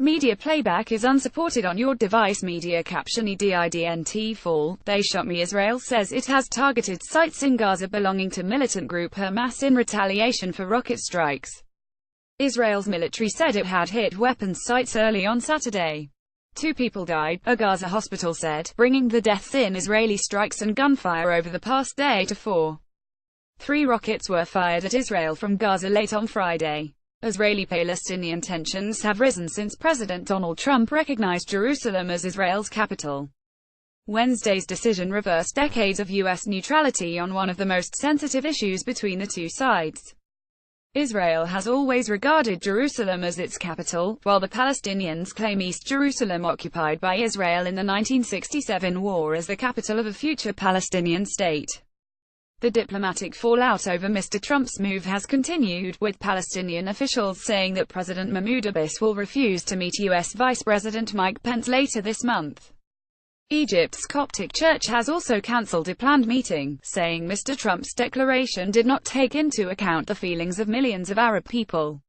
Media playback is unsupported on your device. Media caption EDIDNT fall. They shot me. Israel says it has targeted sites in Gaza belonging to militant group Hamas in retaliation for rocket strikes. Israel's military said it had hit weapons sites early on Saturday. 2 people died, a Gaza hospital said, bringing the deaths in Israeli strikes and gunfire over the past day to 4. 3 rockets were fired at Israel from Gaza late on Friday. Israeli-Palestinian tensions have risen since President Donald Trump recognized Jerusalem as Israel's capital. Wednesday's decision reversed decades of U.S. neutrality on one of the most sensitive issues between the two sides. Israel has always regarded Jerusalem as its capital, while the Palestinians claim East Jerusalem, occupied by Israel in the 1967 war, as the capital of a future Palestinian state. The diplomatic fallout over Mr. Trump's move has continued, with Palestinian officials saying that President Mahmoud Abbas will refuse to meet U.S. Vice President Mike Pence later this month. Egypt's Coptic Church has also cancelled a planned meeting, saying Mr. Trump's declaration did not take into account the feelings of millions of Arab people.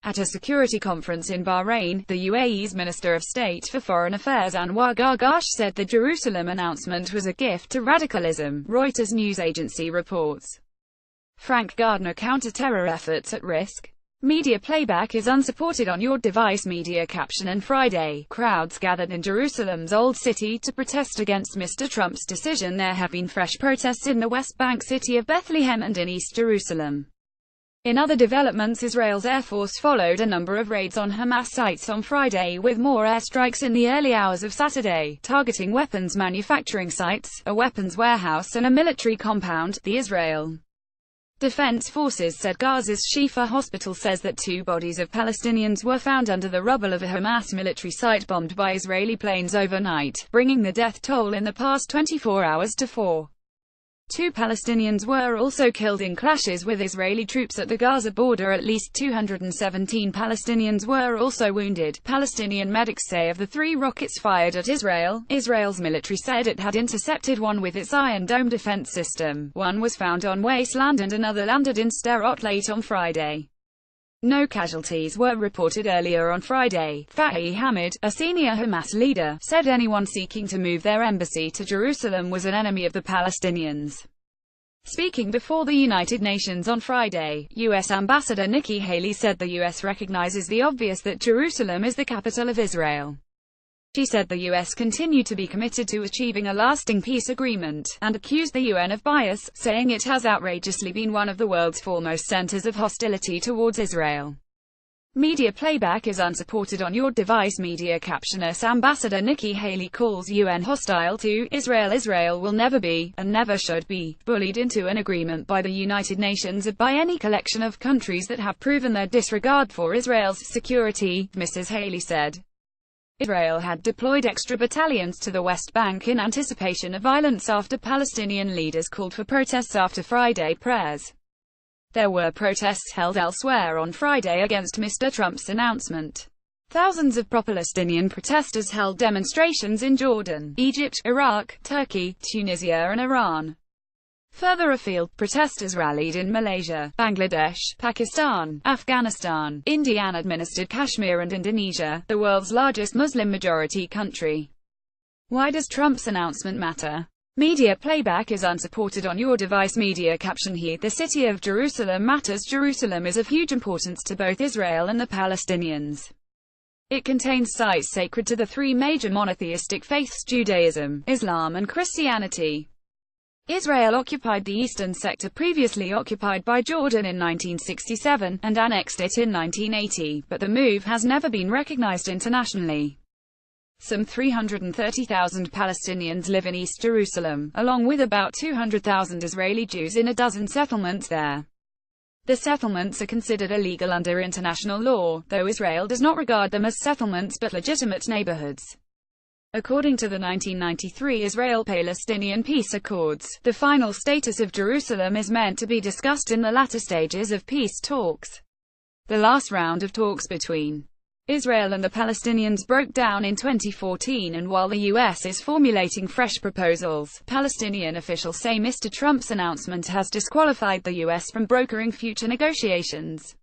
At a security conference in Bahrain, the UAE's Minister of State for Foreign Affairs Anwar Gargash said the Jerusalem announcement was a gift to radicalism, Reuters news agency reports. Frank Gardner: counter-terror efforts at risk. Media playback is unsupported on your device. Media caption on Friday, crowds gathered in Jerusalem's Old City to protest against Mr. Trump's decision. There have been fresh protests in the West Bank city of Bethlehem and in East Jerusalem. In other developments, Israel's Air Force followed a number of raids on Hamas sites on Friday, with more airstrikes in the early hours of Saturday, targeting weapons manufacturing sites, a weapons warehouse and a military compound, the Israel Defense Forces said. Gaza's Shifa Hospital says that 2 bodies of Palestinians were found under the rubble of a Hamas military site bombed by Israeli planes overnight, bringing the death toll in the past 24 hours to 4. 2 Palestinians were also killed in clashes with Israeli troops at the Gaza border. At least 217 Palestinians were also wounded, Palestinian medics say. Of the 3 rockets fired at Israel, Israel's military said it had intercepted one with its Iron Dome defense system. One was found on wasteland and another landed in Sderot late on Friday. No casualties were reported. Earlier on Friday, Fahi Hamid, a senior Hamas leader, said anyone seeking to move their embassy to Jerusalem was an enemy of the Palestinians. Speaking before the United Nations on Friday, U.S. Ambassador Nikki Haley said the U.S. recognizes the obvious that Jerusalem is the capital of Israel. She said the U.S. continued to be committed to achieving a lasting peace agreement, and accused the UN of bias, saying it has outrageously been one of the world's foremost centers of hostility towards Israel. Media playback is unsupported on your device. Media caption: US Ambassador Nikki Haley calls UN hostile to Israel. Israel will never be, and never should be, bullied into an agreement by the United Nations or by any collection of countries that have proven their disregard for Israel's security, Mrs. Haley said. Israel had deployed extra battalions to the West Bank in anticipation of violence after Palestinian leaders called for protests after Friday prayers. There were protests held elsewhere on Friday against Mr. Trump's announcement. Thousands of pro-Palestinian protesters held demonstrations in Jordan, Egypt, Iraq, Turkey, Tunisia and Iran. Further afield, protesters rallied in Malaysia, Bangladesh, Pakistan, Afghanistan, Indian-administered Kashmir and Indonesia, the world's largest Muslim-majority country. Why does Trump's announcement matter? Media playback is unsupported on your device. Media caption here: the city of Jerusalem matters. Jerusalem is of huge importance to both Israel and the Palestinians. It contains sites sacred to the 3 major monotheistic faiths: Judaism, Islam and Christianity. Israel occupied the eastern sector previously occupied by Jordan in 1967, and annexed it in 1980, but the move has never been recognized internationally. Some 330,000 Palestinians live in East Jerusalem, along with about 200,000 Israeli Jews in a dozen settlements there. The settlements are considered illegal under international law, though Israel does not regard them as settlements but legitimate neighborhoods. According to the 1993 Israel-Palestinian peace accords, the final status of Jerusalem is meant to be discussed in the latter stages of peace talks. The last round of talks between Israel and the Palestinians broke down in 2014, and while the U.S. is formulating fresh proposals, Palestinian officials say Mr. Trump's announcement has disqualified the U.S. from brokering future negotiations.